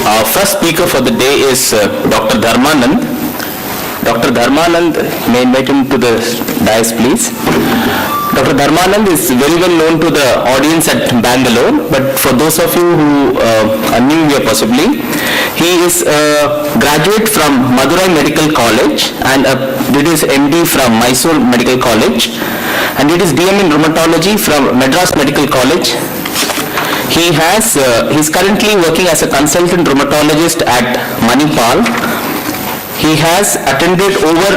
Our first speaker for the day is Dr. Dharmanand. Dr. Dharmanand, may I invite him to the dais, please. Dr. Dharmanand is very well known to the audience at Bangalore, but for those of you who are new here possibly, he is a graduate from Madurai Medical College and did his MD from Mysore Medical College and did his DM in Rheumatology from Madras Medical College. He's currently working as a consultant rheumatologist at Manipal. He has attended over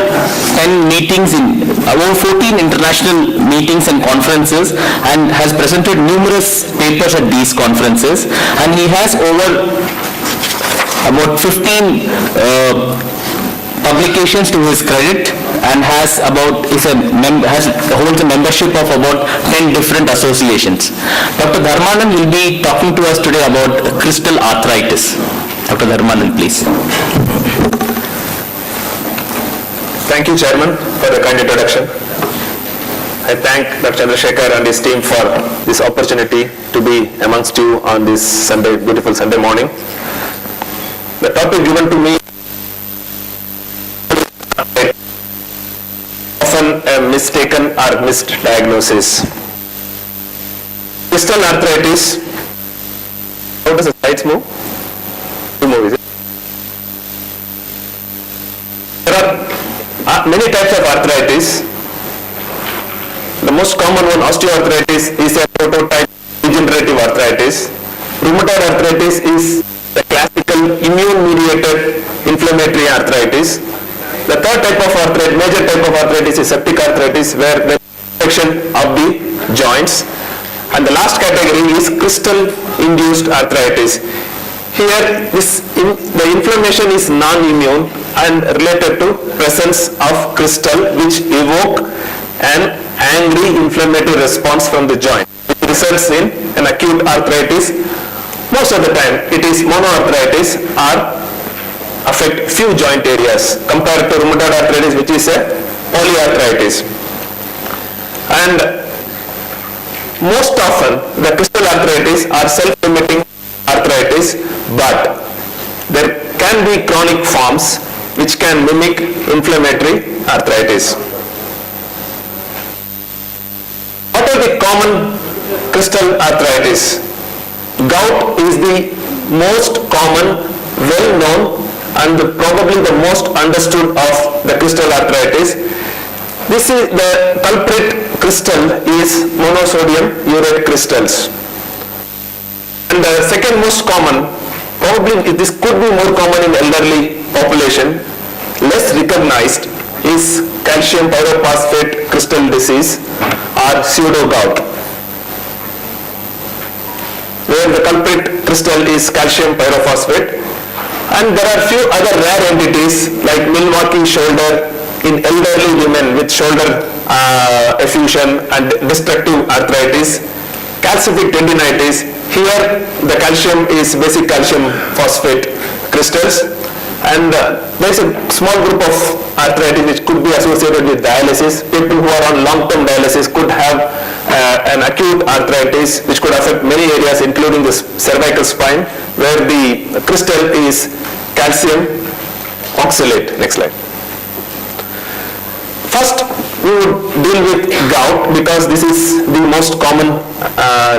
10 meetings over 14 international meetings and conferences and has presented numerous papers at these conferences, and he has over about 15 publications to his credit and holds a membership of about 10 different associations. Dr. Dharmanand will be talking to us today about crystal arthritis. Dr. Dharmanand, please. Thank you, Chairman, for the kind introduction. I thank Dr. Chandrasekhar and his team for this opportunity to be amongst you on this Sunday, beautiful Sunday morning. The topic given to me is often a mistaken or missed diagnosis. Crystal arthritis. How does the slides move? Is it? There are many types of arthritis. The most common one, osteoarthritis, is a prototype degenerative arthritis. Rheumatoid arthritis is the classical immune-mediated inflammatory arthritis. The third type of arthritis, major type of arthritis, is septic arthritis, where the infection of the joints. And the last category is crystal-induced arthritis. Here, the inflammation is non-immune and related to presence of crystal, which evoke an angry inflammatory response from the joint. It results in an acute arthritis. Most of the time, it is monoarthritis or affect few joint areas compared to rheumatoid arthritis, which is a polyarthritis. And most often, the crystal arthritis are self-limiting arthritis, but there can be chronic forms which can mimic inflammatory arthritis. What are the common crystal arthritis? Gout is the most common, well-known, and probably the most understood of the crystal arthritis. This is the culprit crystal is monosodium urate crystals. And the second most common, probably this could be more common in elderly population, less recognized, is calcium pyrophosphate crystal disease or pseudo gout, where the culprit crystal is calcium pyrophosphate. And there are few other rare entities like Milwaukee shoulder in elderly women with shoulder effusion and destructive arthritis, calcific tendinitis. Here the calcium is basic calcium phosphate crystals, and there is a small group of arthritis which could be associated with dialysis. People who are on long-term dialysis could have an acute arthritis which could affect many areas, including the cervical spine, where the crystal is calcium oxalate. Next slide. First, we would deal with gout because this is the most common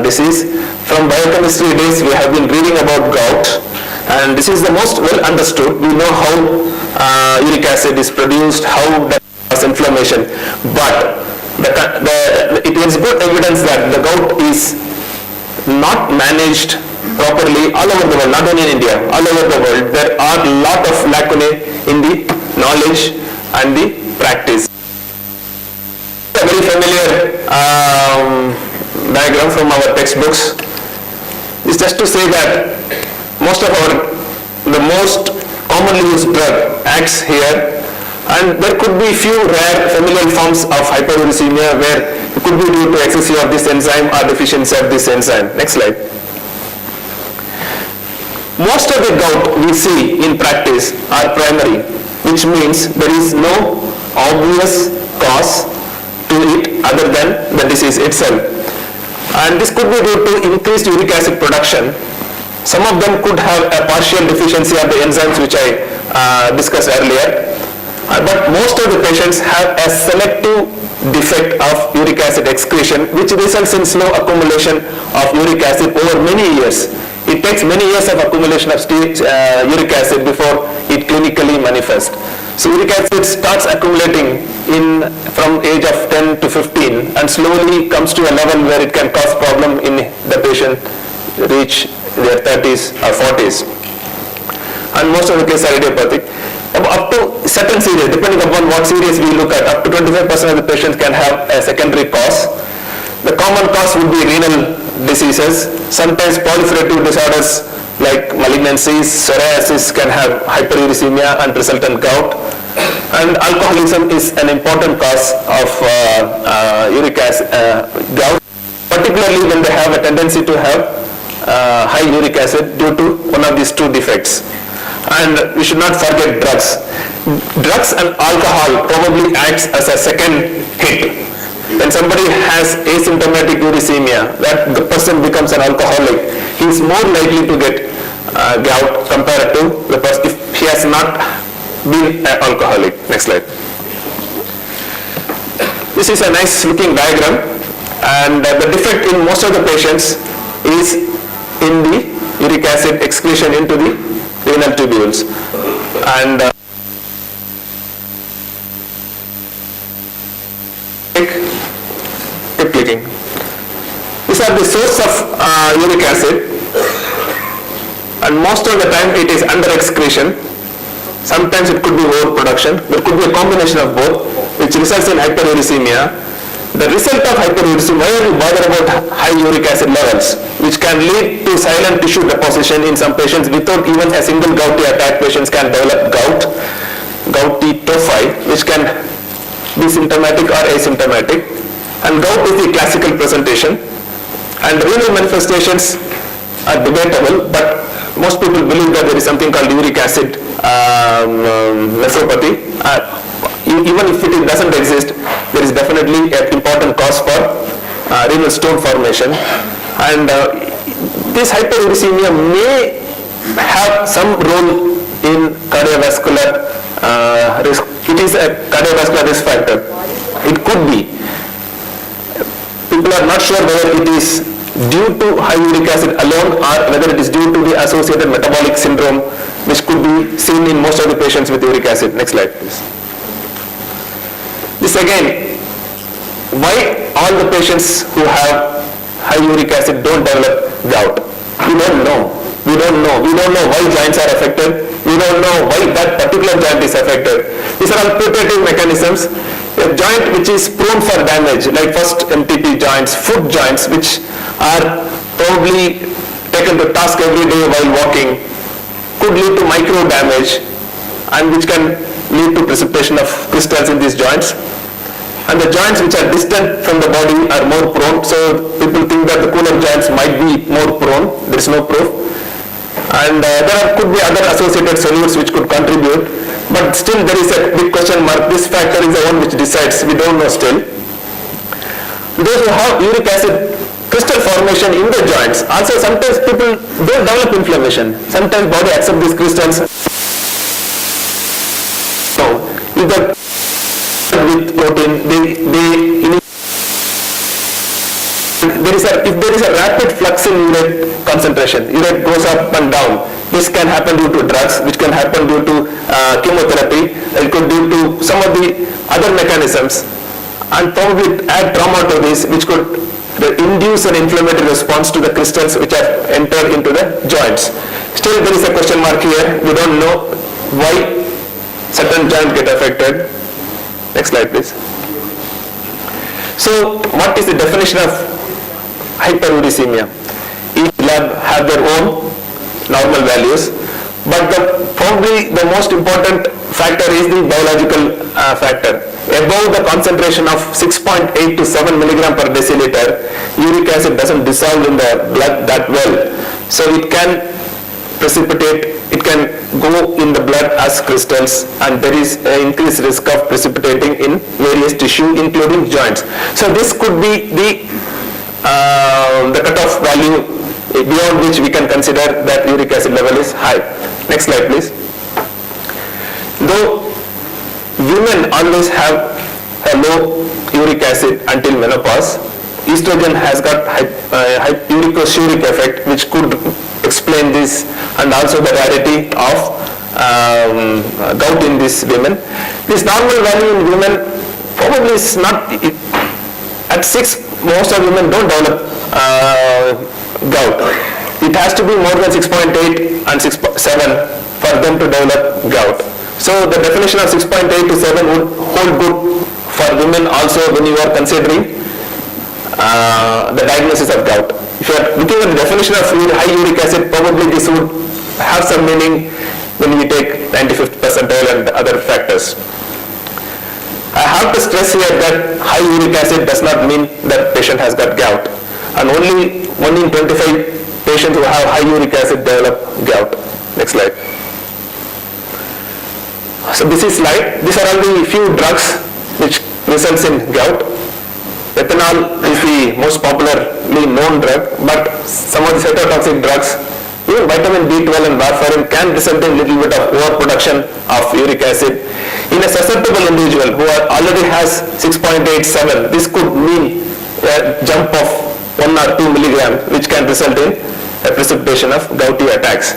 disease. From biochemistry days, we have been reading about gout, and this is the most well understood. We know how uric acid is produced, how that causes inflammation, but it is good evidence that the gout is not managed properly all over the world, not only in India, all over the world. There are a lot of lacunae in the knowledge and the practice. A very familiar diagram from our textbooks is just to say that the most commonly used drug acts here, and there could be few rare familial forms of hyperuricemia where it could be due to excessive of this enzyme or deficiency of this enzyme. Next slide. Most of the gout we see in practice are primary, which means there is no obvious cause to it other than the disease itself. And this could be due to increased uric acid production Some of them could have a partial deficiency of the enzymes which I discussed earlier. But most of the patients have a selective defect of uric acid excretion, which results in slow accumulation of uric acid over many years. It takes many years of accumulation of uric acid before it clinically manifests. So uric acid starts accumulating from age of 10 to 15 and slowly comes to a level where it can cause problem in the patient reach their 30s or 40s. And most of the cases are idiopathic. Up to certain series, depending upon what series we look at, up to 25% of the patients can have a secondary cause. The common cause would be renal diseases. Sometimes proliferative disorders like malignancies, psoriasis can have hyperuricemia and resultant gout. And alcoholism is an important cause of uric acid, gout, particularly when they have a tendency to have high uric acid due to one of these two defects. And we should not forget drugs. Drugs and alcohol probably acts as a second hit. When somebody has asymptomatic uricemia, that the person becomes an alcoholic, he is more likely to get gout compared to the person if he has not been an alcoholic. Next slide. This is a nice looking diagram, and the defect in most of the patients is in the uric acid excretion into the renal tubules. And keep clicking. These are the source of uric acid, and most of the time it is under excretion. Sometimes it could be overproduction. There could be a combination of both, which results in hyperuricemia. The result of hyperuricemia, why are we bothered about high uric acid levels, which can lead to silent tissue deposition in some patients without even a single gouty attack. Patients can develop gouty tophi, which can be symptomatic or asymptomatic. And gout is the classical presentation. And renal manifestations are debatable, but most people believe that there is something called uric acid nephropathy. Even if it doesn't exist, there is definitely an important cause for renal stone formation. And this hyperuricemia may have some role in cardiovascular risk. It is a cardiovascular risk factor. It could be. People are not sure whether it is due to high uric acid alone or whether it is due to the associated metabolic syndrome, which could be seen in most of the patients with uric acid. Next slide, please. This again, why all the patients who have high uric acid don't develop gout? We don't know. We don't know why joints are affected. We don't know why that particular joint is affected. These are all putative mechanisms. A joint which is prone for damage, like first MTP joints, foot joints, which are probably taken to task every day while walking, could lead to micro damage, and which can lead to precipitation of crystals in these joints. And the joints which are distant from the body are more prone, so people think that the cooler joints might be more prone. There is no proof. And there could be other associated solutes which could contribute, but still there is a big question mark. This factor is the one which decides. We don't know still. Those who have uric acid crystal formation in the joints, also sometimes people don't develop inflammation. Sometimes body accepts these crystals. So, either with protein, if there is a rapid flux in urate concentration, urate goes up and down. This can happen due to drugs, which can happen due to chemotherapy, it could due to some of the other mechanisms, and probably add trauma to this, which could induce an inflammatory response to the crystals which are entered into the joints. Still there is a question mark here. We don't know why certain joints get affected. Next slide, please. So what is the definition of hyperuricemia? Each lab have their own normal values, but probably the most important factor is the biological factor. Above the concentration of 6.8 to 7 milligram per deciliter, uric acid doesn't dissolve in the blood that well. So it can precipitate, it can go in the blood as crystals, and there is an increased risk of precipitating in various tissue, including joints. So this could be the cutoff value beyond which we can consider that uric acid level is high. Next slide, please. Though women always have a low uric acid until menopause, estrogen has got uricosuric effect, which could explain this, and also the rarity of gout in these women. This normal value in women probably is not, at 6, most of women don't develop gout. It has to be more than 6.8 and 6.7 for them to develop gout. So the definition of 6.8 to 7 would hold good for women also when you are considering the diagnosis of gout. If you are looking at the definition of high uric acid, probably this would have some meaning when we take 95th percentile and other factors. I have to stress here that high uric acid does not mean that patient has got gout, and only 1 in 25 patients who have high uric acid develop gout. Next slide. So this is slide. These are all the few drugs which results in gout. Ethanol is the most popularly known drug, but some of the cytotoxic drugs, even vitamin B12 and warfarin, can result in little bit of overproduction of uric acid. In a susceptible individual who already has 6.87, this could mean a jump of 1 or 2 milligram, which can result in a precipitation of gouty attacks.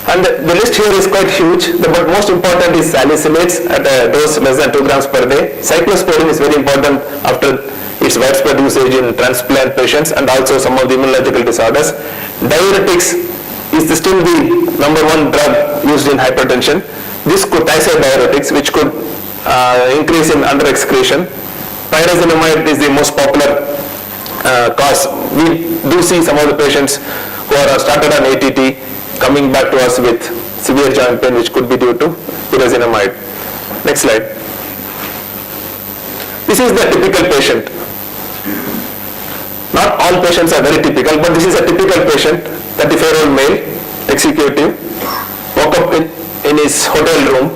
And the list here is quite huge, but most important is salicylates at a dose less than 2 grams per day. Cyclosporine is very important after its widespread usage in transplant patients and also some of the immunological disorders. Diuretics is still the number 1 drug used in hypertension. This could diuretics, which could increase in under excretion. Pyrazinamide is the most popular cause. We do see some of the patients who are started on ATT coming back to us with severe joint pain, which could be due to pyrazinamide. Next slide. This is the typical patient. Not all patients are very typical, but this is a typical patient, 34-year-old male, executive, woke up in his hotel room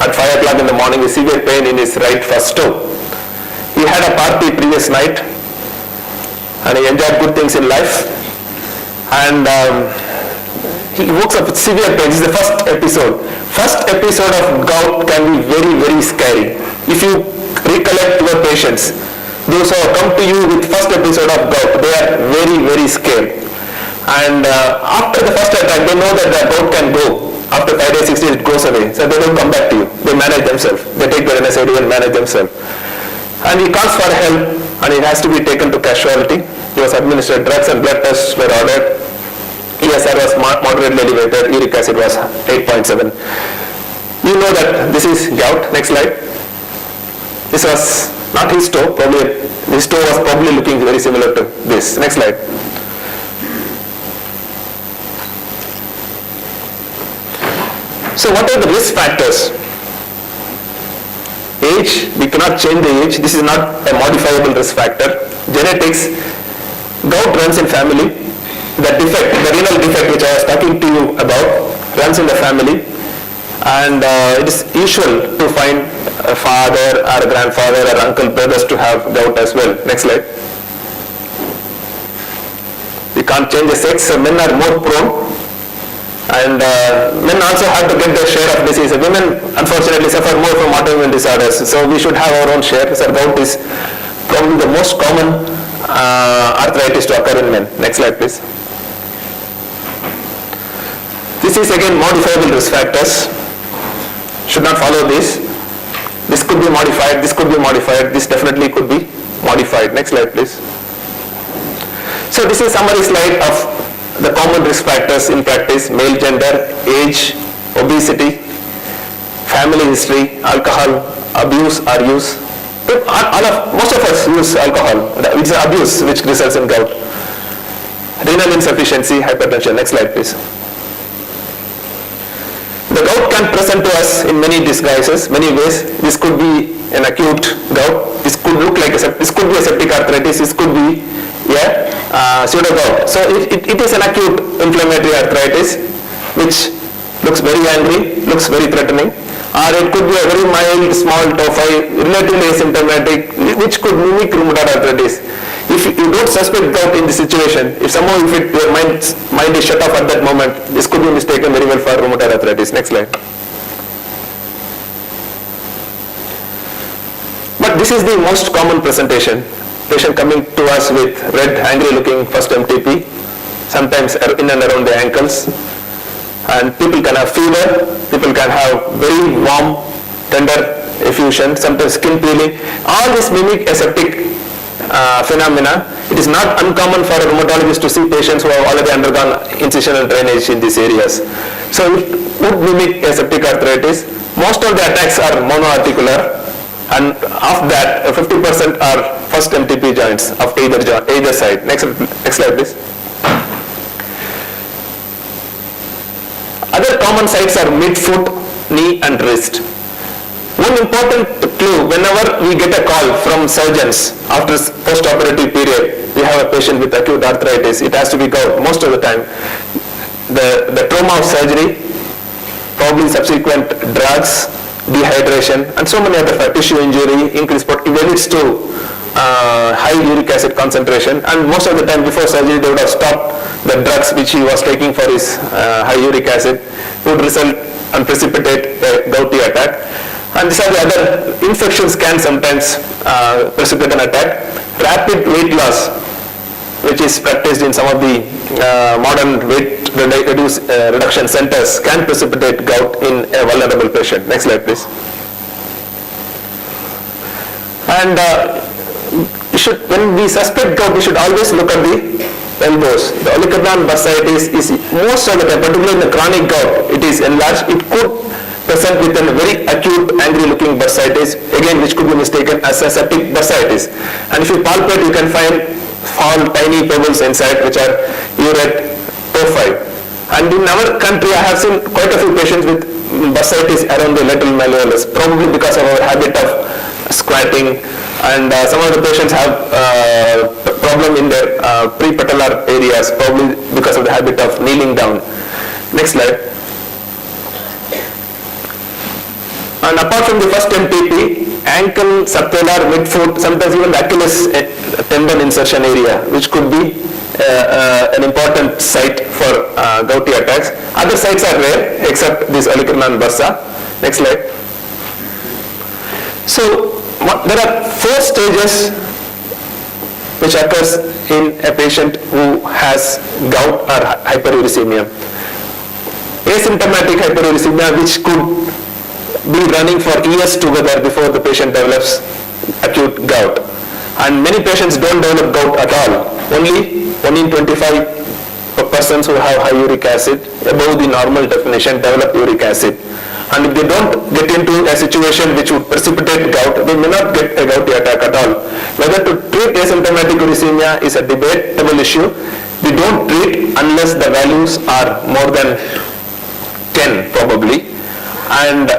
at 5 o'clock in the morning with severe pain in his right first toe. He had a party previous night and he enjoyed good things in life, and he wakes up with severe pain. This is the first episode. First episode of gout can be very, very scary. If you recollect your patients, those who have come to you with first episode of gout, they are very, very scared. And after the first attack, they know that the gout can go. After 5 days, 6 days, it goes away. So they don't come back to you. They manage themselves. They take their NSAID and manage themselves. And he calls for help, and he has to be taken to casualty. He was administered drugs and blood tests were ordered. ESR was moderately elevated. Uric acid was 8.7. You know that this is gout. Next slide. This was not his toe. Probably his toe was probably looking very similar to this. Next slide. So what are the risk factors? Age, we cannot change the age. This is not a modifiable risk factor. Genetics, gout runs in family. The defect, the renal defect which I was talking to you about, runs in the family, and it is usual to find a father or a grandfather or uncle, brothers to have gout as well. Next slide. We can't change the sex, so men are more prone, and men also have to get their share of disease. Women unfortunately suffer more from autoimmune disorders, so we should have our own share. So gout is probably the most common arthritis to occur in men. Next slide, please. This is again modifiable risk factors. Should not follow this. This could be modified, this could be modified, this definitely could be modified. Next slide, please. So this is a summary slide of the common risk factors in practice: male gender, age, obesity, family history, alcohol, abuse or use. Most of us use alcohol, which is abuse, which results in gout. Renal insufficiency, hypertension. Next slide, please. The gout can present to us in many disguises, many ways. This could be an acute gout. This could look like this could be a septic arthritis. This could be pseudo gout. So it is an acute inflammatory arthritis which looks very angry, looks very threatening, or it could be a very mild small tophi, relatively asymptomatic, which could mimic rheumatoid arthritis. If you don't suspect gout in this situation, if somehow your mind is shut off at that moment, this could be mistaken very well for rheumatoid arthritis. Next slide. But this is the most common presentation. Patient coming to us with red, angry looking first MTP, sometimes in and around the ankles. And people can have fever, people can have very warm, tender effusion, sometimes skin peeling. All this mimic aseptic phenomena. It is not uncommon for a rheumatologist to see patients who have already undergone incisional drainage in these areas. So it would mimic aseptic arthritis. Most of the attacks are monoarticular, and of that 50% are first MTP joints of either side. Next slide please. Other common sites are midfoot, knee and wrist. One important clue, whenever we get a call from surgeons after post-operative period, we have a patient with acute arthritis, it has to be gout most of the time. The trauma of surgery, probably subsequent drugs, dehydration, and so many other factors, tissue injury, increased leads to high uric acid concentration, and most of the time before surgery they would have stopped the drugs which he was taking for his high uric acid, would result and precipitate a gouty attack. And these are the other infections can sometimes precipitate an attack. Rapid weight loss, which is practiced in some of the modern weight reduction centers, can precipitate gout in a vulnerable patient. Next slide please. And when we suspect gout, we should always look at the elbows. The olecranon bursitis is most of the time, particularly in the chronic gout, it is enlarged. It could present with a very acute angry looking bursitis, again which could be mistaken as a septic bursitis. And if you palpate, you can find tiny pebbles inside which are urate tophi. And in our country I have seen quite a few patients with bursitis around the lateral malleolus, probably because of our habit of squatting, and some of the patients have problem in their prepatellar areas, probably because of the habit of kneeling down. Next slide. And apart from the first MTP, ankle, subtalar, midfoot, sometimes even the Achilles tendon insertion area, which could be an important site for gouty attacks. Other sites are rare except this olecranon bursa. Next slide. So there are 4 stages which occurs in a patient who has gout or hyperuricemia. Asymptomatic hyperuricemia, which could be running for years together before the patient develops acute gout. And many patients don't develop gout at all. Only 1 in 25 persons who have high uric acid above the normal definition develop uric acid. And if they don't get into a situation which would precipitate gout, they may not get a gouty attack at all. Whether to treat asymptomatic uricemia is a debatable issue. We don't treat unless the values are more than 10 probably. And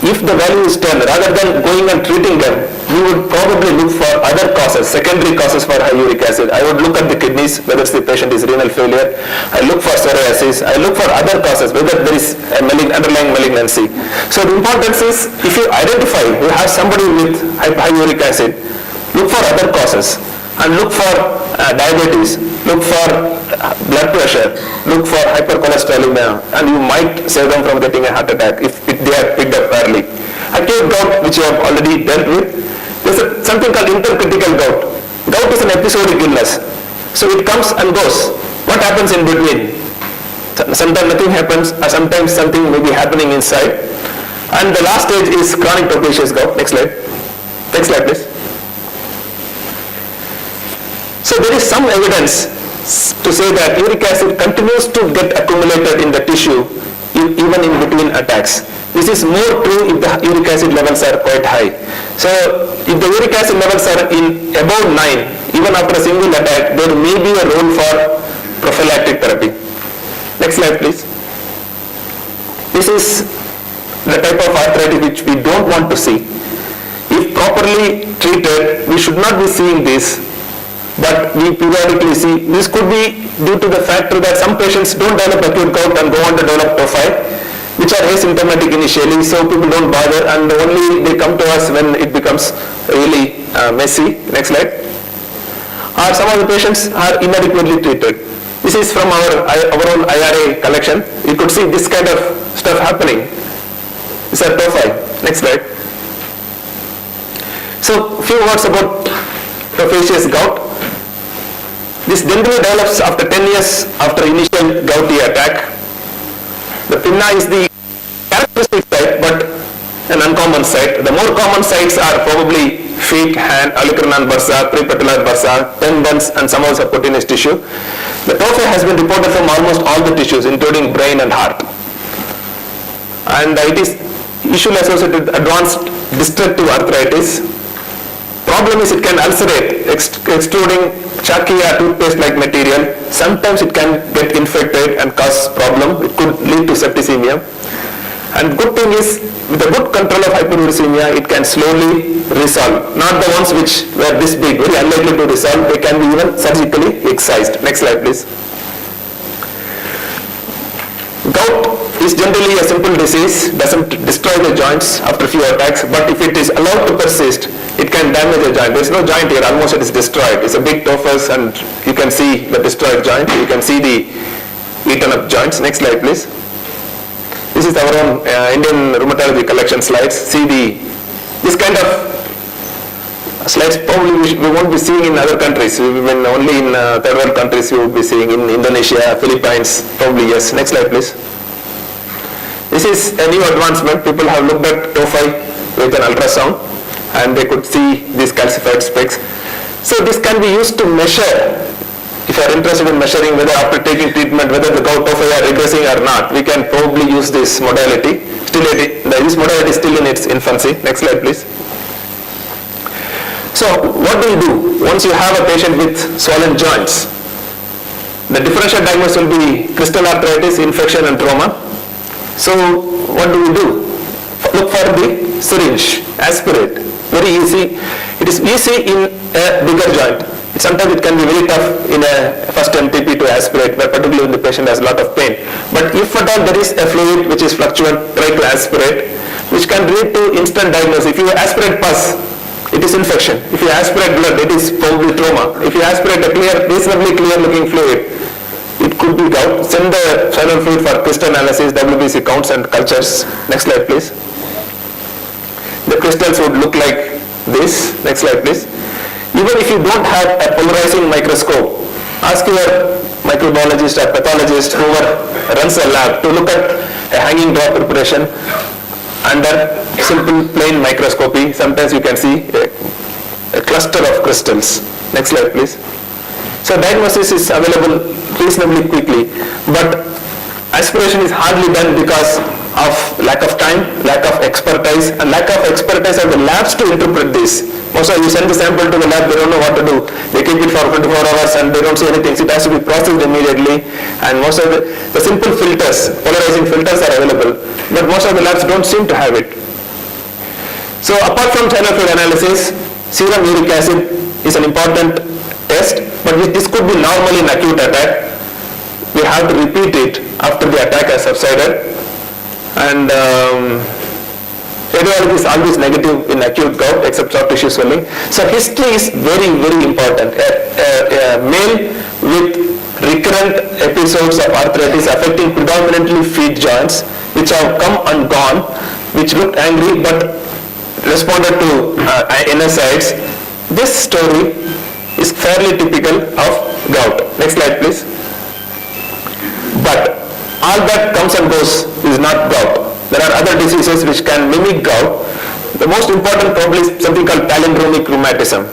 if the value is 10, rather than going and treating them, we would probably look for other causes, secondary causes for high uric acid. I would look at the kidneys, whether the patient is renal failure. I look for psoriasis. I look for other causes, whether there is a underlying malignancy. So the importance is, if you identify you have somebody with high uric acid, look for other causes and look for diabetes, look for blood pressure, look for hypercholesterolemia, and you might save them from getting a heart attack if they are picked up early. Acute gout, which you have already dealt with, there's something called intercritical gout. Gout is an episodic illness, so it comes and goes. What happens in between? Sometimes nothing happens, or sometimes something may be happening inside. And the last stage is chronic tophaceous gout. Next slide. Next slide, please. So there is some evidence to say that uric acid continues to get accumulated in the tissue even in between attacks. This is more true if the uric acid levels are quite high. So if the uric acid levels are in above 9, even after a single attack, there may be a role for prophylactic therapy. Next slide, please. This is the type of arthritis which we don't want to see. If properly treated, we should not be seeing this, but we periodically see. This could be due to the factor that some patients don't develop acute gout and go on to develop tophi, which are asymptomatic initially, so people don't bother, and only they come to us when it becomes really messy. Next slide. or some of the patients are inadequately treated. This is from our own IRA collection. You could see this kind of stuff happening. This is a tophi. Next slide. So, few words about tophaceous gout. This generally develops after 10 years after initial gouty attack. The pinna is the characteristic site, but an uncommon site. The more common sites are probably feet, hand, olecranon bursa, prepatellar bursa, tendons, and some of the subcutaneous tissue. The tophi has been reported from almost all the tissues, including brain and heart. And it is usually associated with advanced destructive arthritis. Problem is it can ulcerate, extruding chalky or toothpaste-like material. Sometimes it can get infected and cause problem. It could lead to septicemia. And good thing is, with a good control of hyperuricemia, it can slowly resolve. Not the ones which were this big, very unlikely to resolve. They can be even surgically excised. Next slide, please. Gout is generally a simple disease, doesn't destroy the joints after few attacks, but if it is allowed to persist, it can damage a joint. There is no joint here, almost it is destroyed. It's a big tophus and you can see the destroyed joint. You can see the eaten up joints. Next slide, please. This is our own Indian rheumatology collection slides. See this kind of slides probably we won't be seeing in other countries. When only in third world countries you would be seeing, in Indonesia, Philippines, probably yes. Next slide, please. This is a new advancement. People have looked at tophi with an ultrasound and they could see these calcified specks. So this can be used to measure. If you are interested in measuring whether after taking treatment, whether the gout tophi are regressing or not, we can probably use this modality. This modality is still in its infancy. Next slide, please. So what do you do once you have a patient with swollen joints? The differential diagnosis will be crystal arthritis, infection and trauma. So what do we do? Look for the syringe, aspirate. Very easy. It is easy in a bigger joint. Sometimes it can be very tough in a first MTP to aspirate, but particularly when the patient has a lot of pain. But if at all there is a fluid which is fluctuant, try to aspirate, which can lead to instant diagnosis. If you aspirate pus, it is infection. If you aspirate blood, it is probably trauma. If you aspirate a reasonably clear looking fluid, it could be gout. Send the synovial fluid for crystal analysis, WBC counts and cultures. Next slide, please. The crystals would look like this. Next slide, please. Even if you don't have a polarizing microscope, ask your microbiologist or pathologist, whoever runs a lab, to look at a hanging drop preparation under simple plain microscopy. Sometimes you can see a cluster of crystals. Next slide, please. So diagnosis is available reasonably quickly, but aspiration is hardly done because of lack of time, lack of expertise, and lack of expertise of the labs to interpret this. Most of you send the sample to the lab, they don't know what to do. They keep it for 24 hours and they don't see anything. So it has to be processed immediately. And most of the simple filters, polarizing filters are available, but most of the labs don't seem to have it. So apart from synovial fluid analysis, serum uric acid is an important test, but this could be normal in acute attack. We have to repeat it after the attack has subsided. And radiology is always negative in acute gout except soft tissue swelling. So history is very, very important. A male with recurrent episodes of arthritis affecting predominantly feet joints, which have come and gone, which looked angry but responded to NSAIDs. This story is fairly typical of gout. Next slide, please. But all that comes and goes is not gout. There are other diseases which can mimic gout. The most important probably is something called palindromic rheumatism,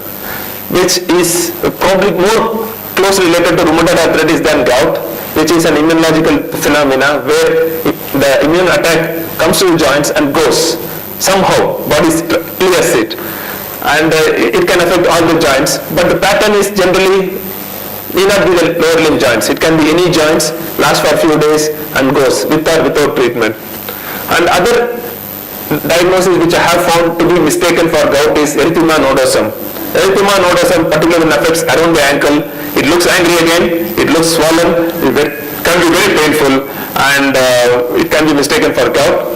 which is probably more closely related to rheumatoid arthritis than gout, which is an immunological phenomena where the immune attack comes to the joints and goes. Somehow, body clears it. And it can affect all the joints, but the pattern is generally need not be the lower limb joints. It can be any joints, lasts for a few days and goes with or without treatment. And other diagnoses which I have found to be mistaken for gout is erythema nodosum. Erythema nodosum particularly affects around the ankle. It looks angry again, it looks swollen, it can be very painful, and it can be mistaken for gout.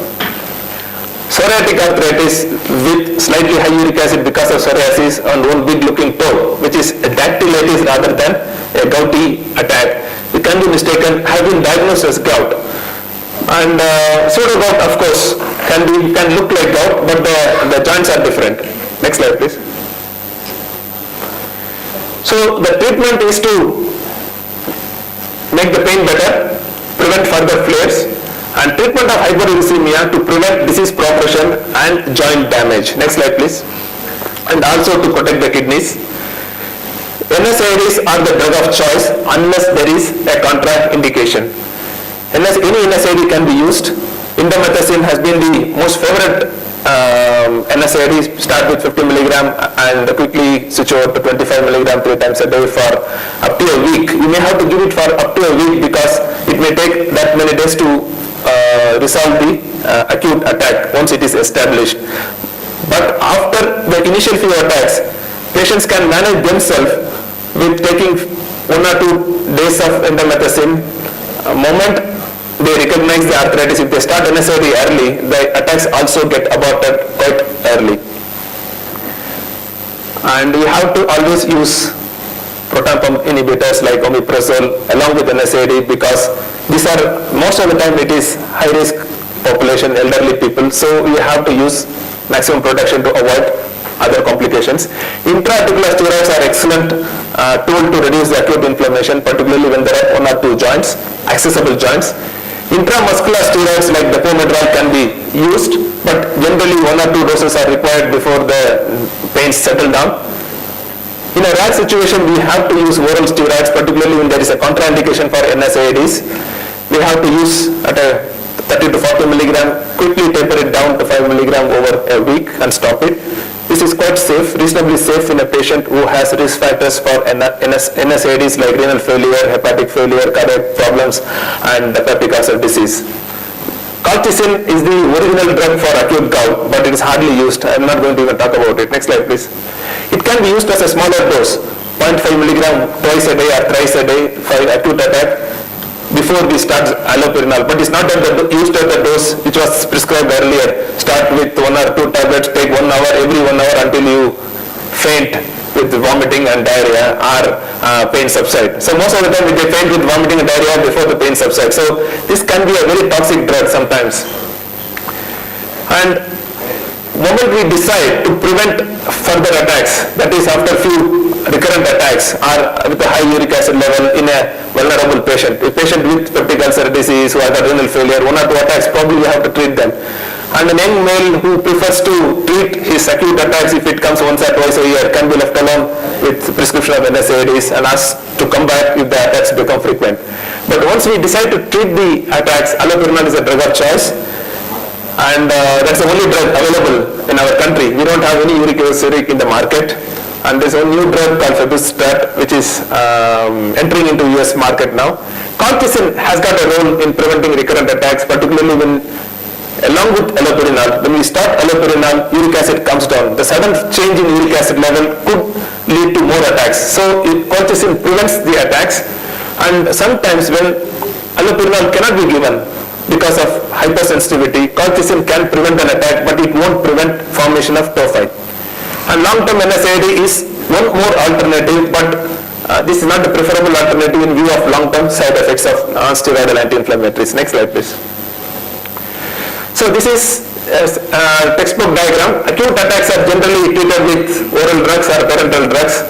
psoriatic arthritis with slightly high uric acid because of psoriasis and one big looking toe, which is a dactylitis rather than a gouty attack. It can be mistaken, have been diagnosed as gout. And pseudo gout, of course, can look like gout, but the joints are different. Next slide, please. So the treatment is to make the pain better, prevent further flares, and treatment of hyperuricemia to prevent disease progression and joint damage. Next slide, please. And also to protect the kidneys. NSAIDs are the drug of choice unless there is a contraindication. Any NSAID can be used. Indomethacin has been the most favorite NSAID. Start with 50 milligram and quickly switch over to 25 milligram 3 times a day for up to a week. You may have to give it for up to a week because it may take that many days to resolve the acute attack once it is established. But after the initial few attacks, patients can manage themselves with taking 1 or 2 days of indomethacin. Moment they recognize the arthritis, if they start NSAID early, the attacks also get aborted quite early. And we have to always use proton pump inhibitors like omeprazole along with NSAID because these are, most of the time it is high risk population, elderly people, so we have to use maximum protection to avoid other complications. Intra-articular steroids are excellent tool to reduce the acute inflammation, particularly when there are 1 or 2 joints, accessible joints. Intramuscular steroids like depomedrol can be used, but generally 1 or 2 doses are required before the pains settle down. In a rare situation, we have to use oral steroids, particularly when there is a contraindication for NSAIDs. We have to use at a 30 to 40 milligram, quickly taper it down to 5 milligram over a week and stop it. This is quite safe, reasonably safe in a patient who has risk factors for NSAIDs like renal failure, hepatic failure, cardiac problems, and hepatic ulcer disease. Colchicine is the original drug for acute gout, but it is hardly used. I am not going to even talk about it. Next slide, please. It can be used as a smaller dose, 0.5 milligram twice a day or thrice a day for acute attack before we start allopurinol, but it's not used at the dose which was prescribed earlier. Start with 1 or 2 tablets, take 1 hour, every 1 hour until you faint with vomiting and diarrhea or pain subside. So most of the time they faint with vomiting and diarrhea before the pain subsides. So this can be a very toxic drug sometimes. And moment we decide to prevent further attacks, that is after few recurrent attacks or with a high uric acid level in a vulnerable patient, a patient with peptic ulcer disease who has a renal failure, 1 or 2 attacks, probably we have to treat them. And an young male who prefers to treat his acute attacks if it comes once or twice a year can be left alone with prescription of NSAIDs and asked to come back if the attacks become frequent. But once we decide to treat the attacks, allopurinol is a drug of choice. And that's the only drug available in our country. We don't have any uric acid in the market. And there's a new drug called Febuxostat which is entering into US market now. Colchicine has got a role in preventing recurrent attacks, particularly when, along with allopurinol, when we start allopurinol, uric acid comes down. The sudden change in uric acid level could lead to more attacks. So colchicine prevents the attacks, and sometimes when allopurinol cannot be given because of hypersensitivity, colchicine can prevent an attack, but it won't prevent formation of tophi. And long-term NSAID is one more alternative, but this is not the preferable alternative in view of long-term side effects of non-steroidal anti-inflammatories. Next slide, please. So this is a textbook diagram. Acute attacks are generally treated with oral drugs or parenteral drugs.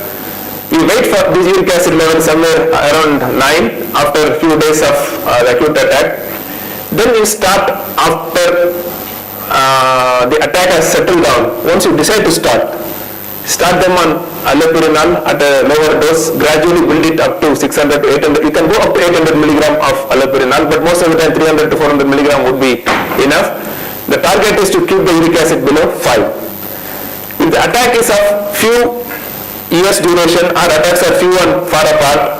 We wait for this uric acid level somewhere around 9 after a few days of the acute attack. Then you start after the attack has settled down. Once you decide to start them on allopurinol at a lower dose, gradually build it up to 600 to 800. You can go up to 800 milligram of allopurinol, but most of the time 300 to 400 milligram would be enough. The target is to keep the uric acid below 5. If the attack is of few years duration or attacks are few and far apart,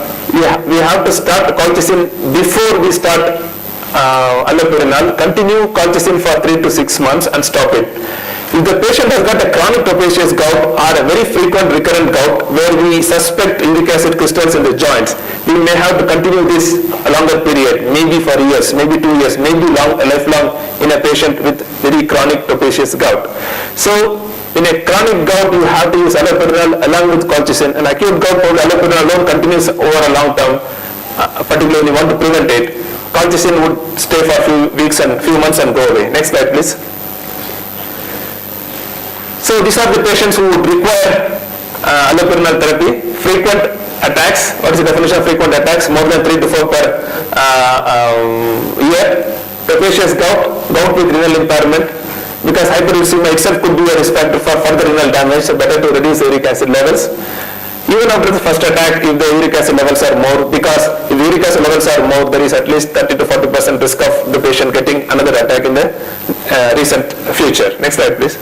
we have to start colchicine before we start allopurinol. Continue colchicine for 3 to 6 months and stop it. If the patient has got a chronic tophaceous gout or a very frequent recurrent gout where we suspect uric acid crystals in the joints, we may have to continue this a longer period, maybe for years, maybe 2 years, maybe lifelong in a patient with very chronic tophaceous gout. So in a chronic gout, you have to use allopurinol along with colchicine. An acute gout, allopurinol alone continues over a long term, particularly when you want to prevent it. Colchicine would stay for a few weeks and few months and go away. Next slide, please. So these are the patients who would require allopurinol therapy. Frequent attacks. What is the definition of frequent attacks? More than 3 to 4 per year. Tophaceous gout, gout with renal impairment. Because hyperuricemia itself could be a risk factor for further renal damage, so better to reduce the uric acid levels. Even after the first attack, if the uric acid levels are more, because if the uric acid levels are more, there is at least 30 to 40% risk of the patient getting another attack in the recent future. Next slide, please.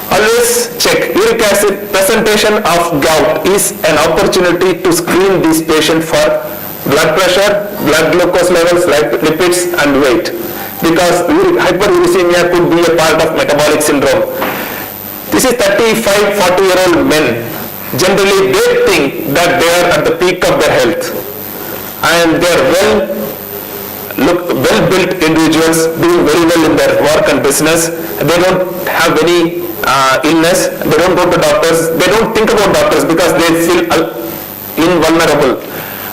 Always check uric acid. Presentation of gout is an opportunity to screen this patient for blood pressure, blood glucose levels, lipids and weight. Because hyperuricemia could be a part of metabolic syndrome. This is 35-40-year-old men. Generally, they think that they are at the peak of their health, and they are well-built individuals doing very well in their work and business. They don't have any illness. They don't go to doctors. They don't think about doctors because they feel invulnerable.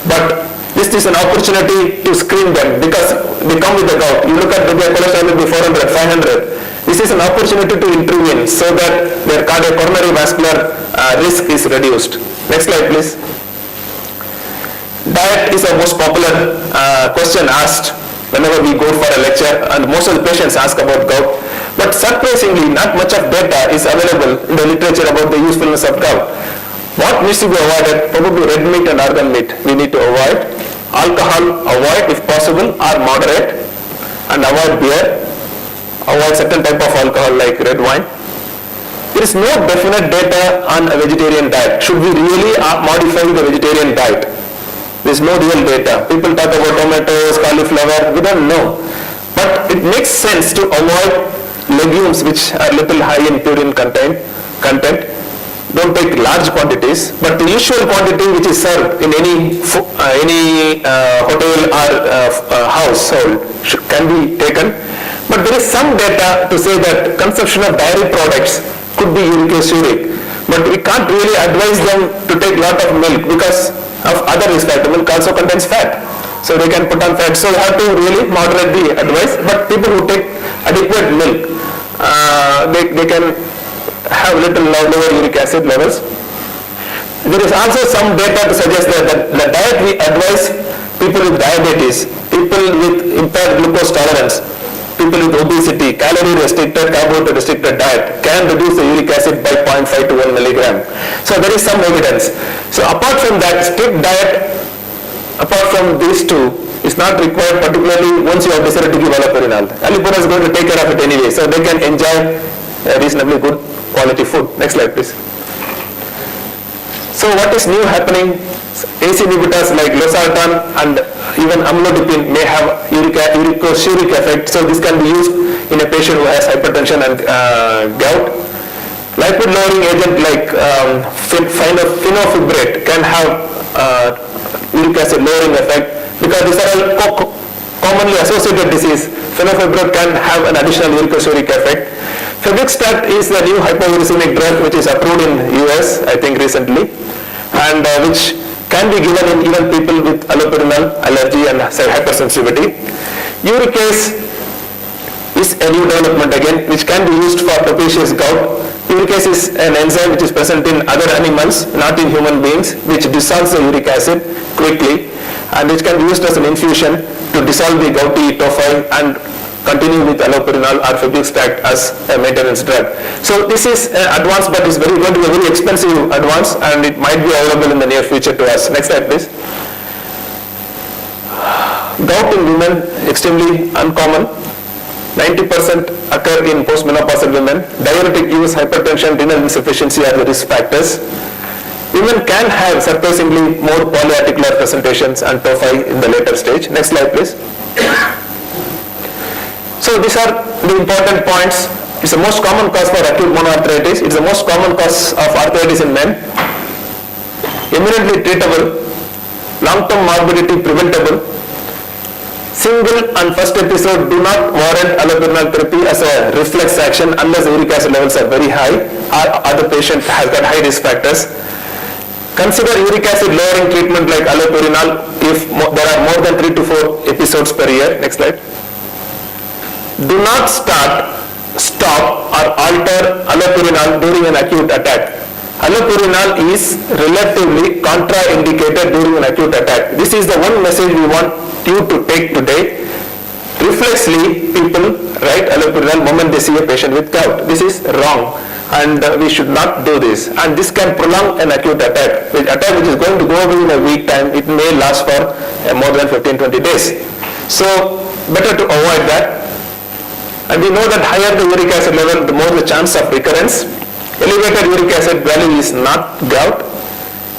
But this is an opportunity to screen them because they come with the gout. You look at their cholesterol will be 400, 500. This is an opportunity to intervene so that their coronary vascular risk is reduced. Next slide, please. Diet is the most popular question asked whenever we go for a lecture, and most of the patients ask about gout. But surprisingly, not much of data is available in the literature about the usefulness of gout. What needs to be avoided? Probably red meat and organ meat we need to avoid. Alcohol, avoid if possible, or moderate, and avoid beer. Avoid certain type of alcohol like red wine. There is no definite data on a vegetarian diet. Should we really modify the vegetarian diet? There is no real data. People talk about tomatoes, cauliflower, we don't know. But it makes sense to avoid legumes which are little high in purine content. Don't take large quantities, but the usual quantity which is served in any hotel or household can be taken. But there is some data to say that consumption of dairy products could be uric. But we can't really advise them to take lot of milk because of other risk factors. Milk also contains fat, so they can put on fat. So you have to really moderate the advice. But people who take adequate milk, they can have little lower uric acid levels. There is also some data to suggest that the diet we advise people with diabetes, people with impaired glucose tolerance, people with obesity, calorie restricted, carbohydrate restricted diet can reduce the uric acid by 0.5 to 1 milligram. So there is some evidence. So apart from that, strict diet, apart from these two, is not required, particularly once you have decided to give allopurinol. Allopurinol is going to take care of it anyway, so they can enjoy reasonably good quality food. Next slide, please. So what is new happening? ACE inhibitors like losartan and even amlodipine may have uricosuric effect, so this can be used in a patient who has hypertension and gout. Lipid lowering agent like fenofibrate can have uric acid lowering effect because these are all commonly associated disease. Fenofibrate can have an additional uricosuric effect. Febuxostat is the new hypouricemic drug which is approved in US, I think recently, and which can be given in even people with allopurinol allergy and hypersensitivity. Uricase is a new development again which can be used for tophaceous gout. Uricase is an enzyme which is present in other animals, not in human beings, which dissolves the uric acid quickly and which can be used as an infusion to dissolve the gouty tophi and continue with allopurinol or febuxostat as a maintenance drug. So this is advanced, but it's going to be a very expensive advance, and it might be available in the near future to us. Next slide, please. Gout in women, extremely uncommon. 90% occur in postmenopausal women. Diuretic use, hypertension, renal insufficiency are the risk factors. Women can have surprisingly more polyarticular presentations and tophi in the later stage. Next slide, please. So So these are the important points. It's the most common cause for acute monoarthritis. It's the most common cause of arthritis in men. Eminently treatable, long-term morbidity preventable. Single and first episode do not warrant allopurinol therapy as a reflex action unless uric acid levels are very high or the patient has got high risk factors. Consider uric acid lowering treatment like allopurinol if there are more than 3 to 4 episodes per year. Next slide. Do not stop or alter allopurinol during an acute attack. Allopurinol is relatively contraindicated during an acute attack. This is the one message we want you to take today. Reflexly, people write allopurinol moment they see a patient with gout. This is wrong, and we should not do this. And this can prolong an acute attack. The attack which is going to go away in a week time, it may last for more than 15-20 days. So, better to avoid that. And we know that higher the uric acid level, the more the chance of recurrence. Elevated uric acid value is not gout.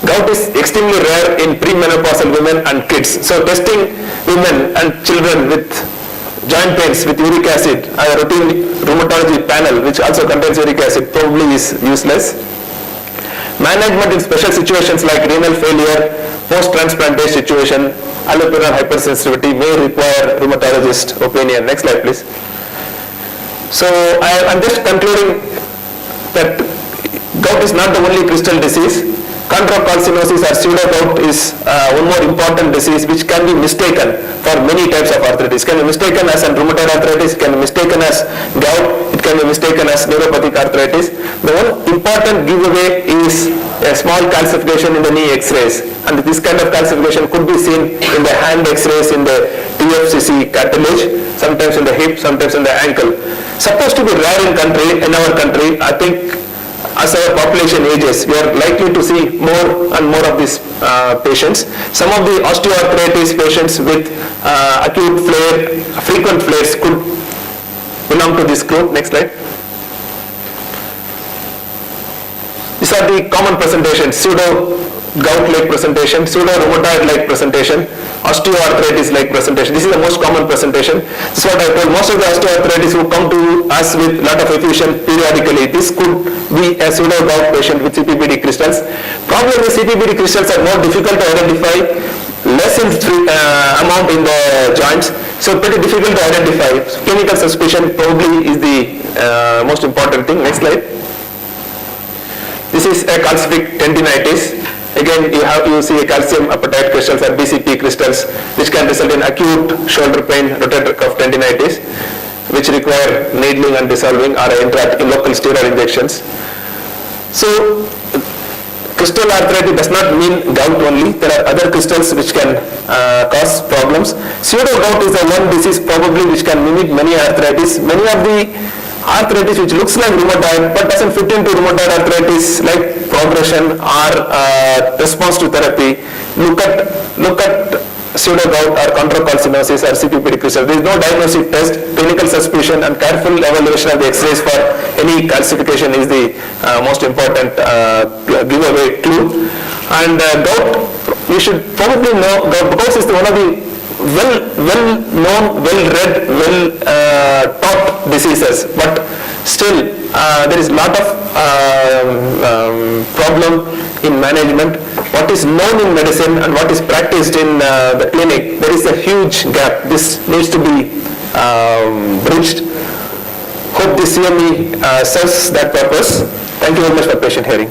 Gout is extremely rare in premenopausal women and kids. So testing women and children with joint pains with uric acid, a routine rheumatology panel which also contains uric acid, probably is useless. Management in special situations like renal failure, post-transplantation situation, allopurinol hypersensitivity may require rheumatologist opinion. Next slide, please. So I'm just concluding that gout is not the only crystal disease. Chondrocalcinosis or pseudogout is one more important disease which can be mistaken for many types of arthritis. It can be mistaken as an rheumatoid arthritis, it can be mistaken as gout, it can be mistaken as neuropathic arthritis. The one important giveaway is a small calcification in the knee x-rays, and this kind of calcification could be seen in the hand x-rays, in the TFCC cartilage, sometimes in the hip, sometimes in the ankle. Supposed to be rare in our country. I think as our population ages, we are likely to see more and more of these patients. Some of the osteoarthritis patients with acute flare, frequent flares could belong to this group. Next slide. These are the common presentations: pseudo gout-like presentation, pseudo rheumatoid-like presentation, osteoarthritis-like presentation. This is the most common presentation. This is what I told. Most of the osteoarthritis who come to us with lot of effusion periodically, this could be a pseudo gout patient with CPBD crystals. Problem is CPBD crystals are more difficult to identify, less in amount in the joints, so pretty difficult to identify. Clinical suspicion probably is the most important thing. Next slide. This is a calcific tendinitis. Again, you see a calcium apatite crystals or BCP crystals, which can result in acute shoulder pain, rotator cuff tendinitis, which require needling and dissolving or local steroid injections. So, crystal arthritis does not mean gout only. There are other crystals which can cause problems. Pseudo-gout is the one disease probably which can mimic many arthritis. Many of the arthritis which looks like rheumatoid but doesn't fit into rheumatoid arthritis, like progression or response to therapy. Look at pseudo-gout or chondrocalcinosis or CPBD crystal. There is no diagnostic test. Clinical suspicion and careful evaluation of the X-rays for any calcification is the most important giveaway clue. And gout, you should probably know, gout is one of the well-known, well-read, well-taught diseases, but still there is a lot of problem in management. What is known in medicine and what is practiced in the clinic, there is a huge gap. This needs to be bridged. Hope this CME serves that purpose. Thank you very much for patient hearing.